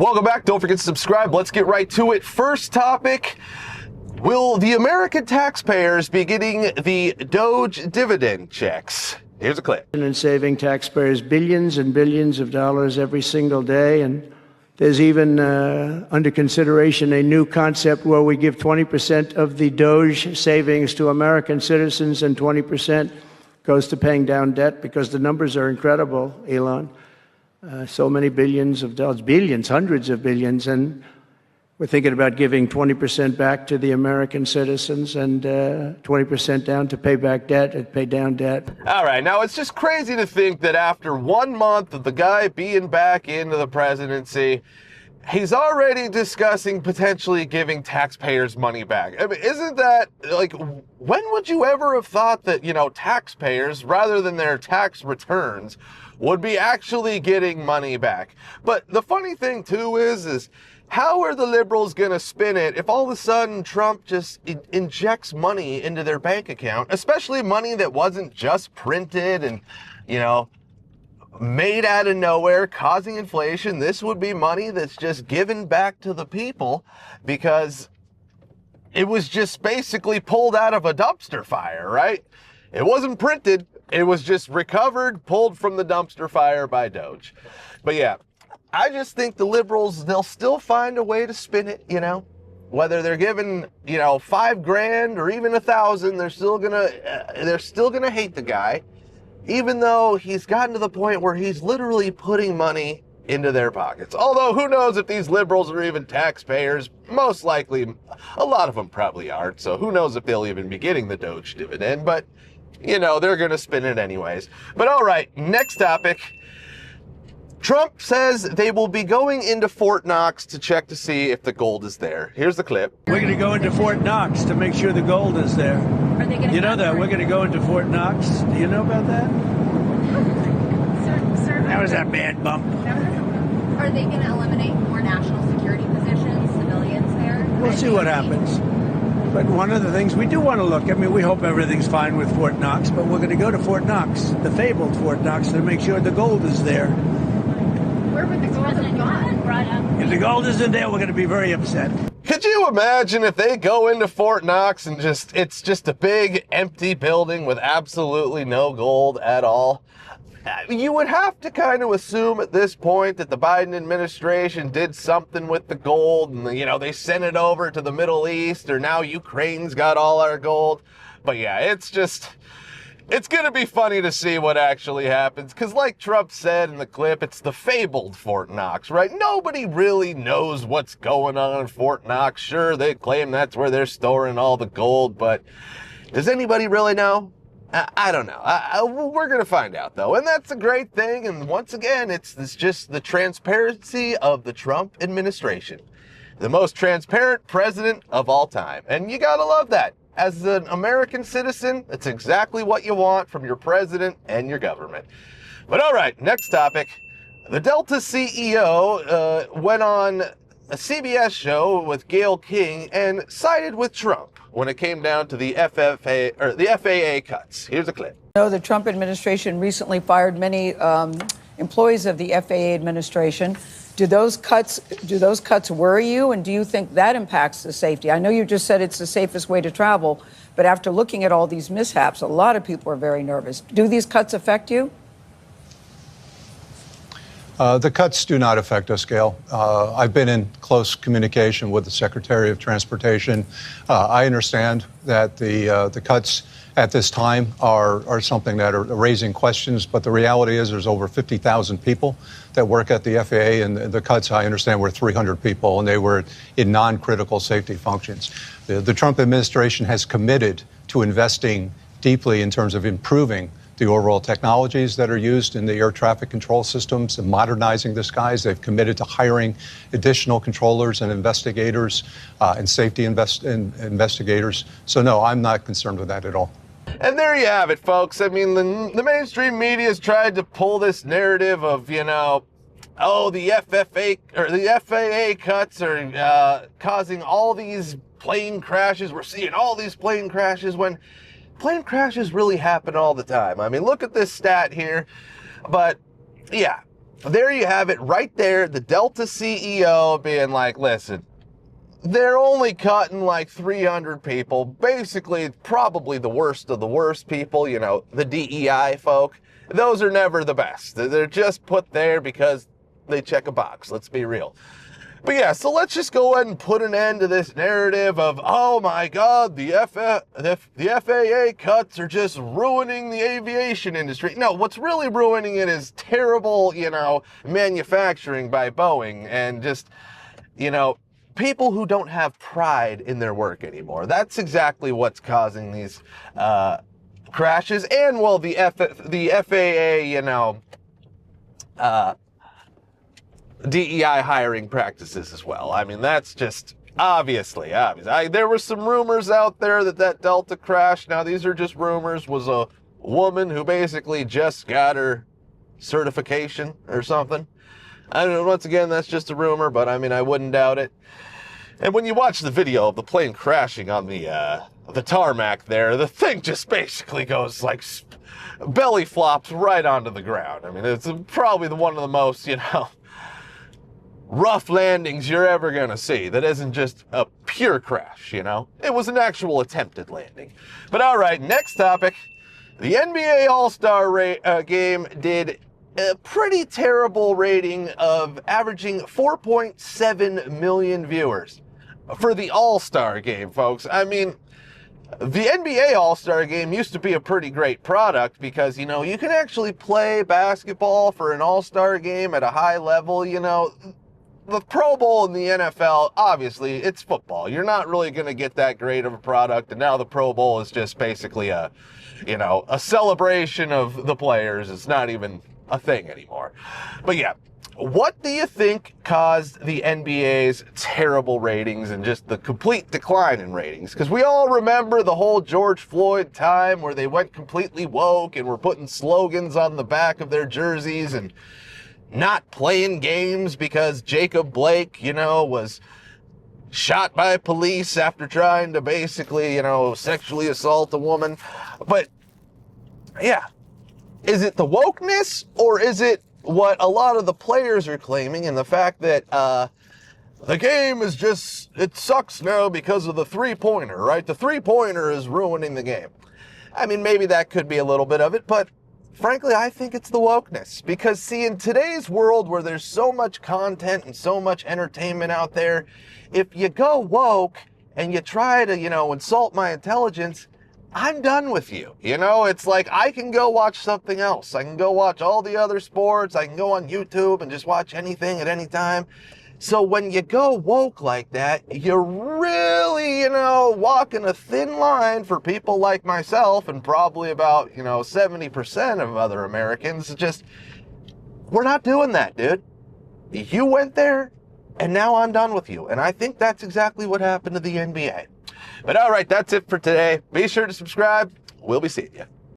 Welcome back. Don't forget to subscribe. Let's get right to it. First topic. Will the American taxpayers be getting the DOGE dividend checks? Here's a clip. And saving taxpayers billions and billions of dollars every single day. And there's even under consideration a new concept where we give 20% of the DOGE savings to American citizens and 20% goes to paying down debt, because the numbers are incredible, Elon. So many billions of dollars, billions, hundreds of billions, and we're thinking about giving 20% back to the American citizens and 20% down to pay back debt and pay down debt. All right, now it's just crazy to think that after 1 month of the guy being back into the presidency, he's already discussing potentially giving taxpayers money back. I mean, isn't that, like, when would you ever have thought that, taxpayers, rather than their tax returns, would be actually getting money back? But the funny thing, too, is how are the liberals going to spin it if all of a sudden Trump just injects money into their bank account, especially money that wasn't just printed and, made out of nowhere, causing inflation? This would be money that's just given back to the people because it was just basically pulled out of a dumpster fire, right? It wasn't printed. It was just recovered, pulled from the dumpster fire by DOGE. But yeah, I just think the liberals, they'll still find a way to spin it, whether they're given, $5,000 or even 1,000, they're still gonna hate the guy, even though he's gotten to the point where he's literally putting money into their pockets. Although who knows if these liberals are even taxpayers? Most likely, a lot of them probably aren't. So who knows if they'll even be getting the DOGE dividend, but they're gonna spin it anyways. But all right, next topic. Trump says they will be going into Fort Knox to check to see if the gold is there. Here's the clip. We're going to go into Fort Knox to make sure the gold is there. Are they going to? You know that we're going to go into Fort Knox. Do you know about that? Sir, That was a bad bump. are they going to eliminate more national security positions, civilians there? We'll see what happens. But one of the things we do want to look, we hope everything's fine with Fort Knox, but we're going to go to Fort Knox, the fabled Fort Knox, to make sure the gold is there. Where would the gold have gone? If the gold isn't there, we're going to be very upset. Could you imagine if they go into Fort Knox and it's just a big empty building with absolutely no gold at all? You would have to kind of assume at this point that the Biden administration did something with the gold and, they sent it over to the Middle East, or now Ukraine's got all our gold. But yeah, it's going to be funny to see what actually happens, because like Trump said in the clip, it's the fabled Fort Knox, right? Nobody really knows what's going on in Fort Knox. Sure, they claim that's where they're storing all the gold, but does anybody really know? I don't know. We're going to find out, though, and that's a great thing. And once again, it's just the transparency of the Trump administration. The most transparent president of all time, and you got to love that. As an American citizen, that's exactly what you want from your president and your government. But all right, next topic. The Delta CEO went on a CBS show with Gayle King and sided with Trump when it came down to the FAA cuts. Here's a clip. The Trump administration recently fired many employees of the FAA administration. Do those cuts worry you, and do you think that impacts the safety? I know you just said it's the safest way to travel, but after looking at all these mishaps, a lot of people are very nervous. Do these cuts affect you? The cuts do not affect us, Gail. I've been in close communication with the Secretary of Transportation. I understand that the cuts at this time are something that are raising questions, but the reality is there's over 50,000 people that work at the FAA, and the cuts, I understand, were 300 people, and they were in non-critical safety functions. The Trump administration has committed to investing deeply in terms of improving the overall technologies that are used in the air traffic control systems and modernizing the skies. They've committed to hiring additional controllers and investigators and safety investigators. So no, I'm not concerned with that at all. And there you have it, folks. I mean, the mainstream media has tried to pull this narrative of, the FAA cuts are causing all these plane crashes. We're seeing all these plane crashes when plane crashes really happen all the time. I mean, look at this stat here. But yeah, there you have it right there. The Delta CEO being like, listen, they're only cutting like 300 people. Basically, probably the worst of the worst people, you know, the DEI folk. Those are never the best. They're just put there because they check a box. Let's be real. But yeah, so let's just go ahead and put an end to this narrative of, oh my God, the FAA cuts are just ruining the aviation industry. No, what's really ruining it is terrible, you know, manufacturing by Boeing and just, you know, people who don't have pride in their work anymore. That's exactly what's causing these crashes. And, well, the FAA, you know, DEI hiring practices as well. I mean, that's just obviously obvious. There were some rumors out there that Delta crash, now these are just rumors, was a woman who basically just got her certification or something. I don't know, once again, that's just a rumor, but I mean, I wouldn't doubt it. And when you watch the video of the plane crashing on the tarmac there, the thing just basically goes like belly flops right onto the ground. I mean, it's probably one of the most, you know, rough landings you're ever going to see. That isn't just a pure crash, you know? It was an actual attempted landing. But all right, next topic. The NBA All-Star game did a pretty terrible rating of averaging 4.7 million viewers for the All-Star game, folks. I mean, the NBA All-Star game used to be a pretty great product because, you know, you can actually play basketball for an All-Star game at a high level, you know. The Pro Bowl in the NFL, obviously, it's football. You're not really going to get that great of a product, and now the Pro Bowl is just basically a, you know, a celebration of the players. It's not even a thing anymore. But yeah, what do you think caused the NBA's terrible ratings and just the complete decline in ratings? Because we all remember the whole George Floyd time where they went completely woke and were putting slogans on the back of their jerseys and not playing games because Jacob Blake, you know, was shot by police after trying to basically, you know, sexually assault a woman. But yeah, is it the wokeness or is it what a lot of the players are claiming and the fact that the game is just, it sucks now because of the three-pointer, right? The three-pointer is ruining the game. I mean, maybe that could be a little bit of it, but frankly, I think it's the wokeness. Because, see, in today's world where there's so much content and so much entertainment out there, if you go woke and you try to, you know, insult my intelligence, I'm done with you. You know, it's like I can go watch something else. I can go watch all the other sports. I can go on YouTube and just watch anything at any time. So when you go woke like that, you're really, you know, walking a thin line for people like myself and probably about, you know, 70% of other Americans. Just, we're not doing that, dude. You went there and now I'm done with you. And I think that's exactly what happened to the NBA. But all right, that's it for today. Be sure to subscribe. We'll be seeing you.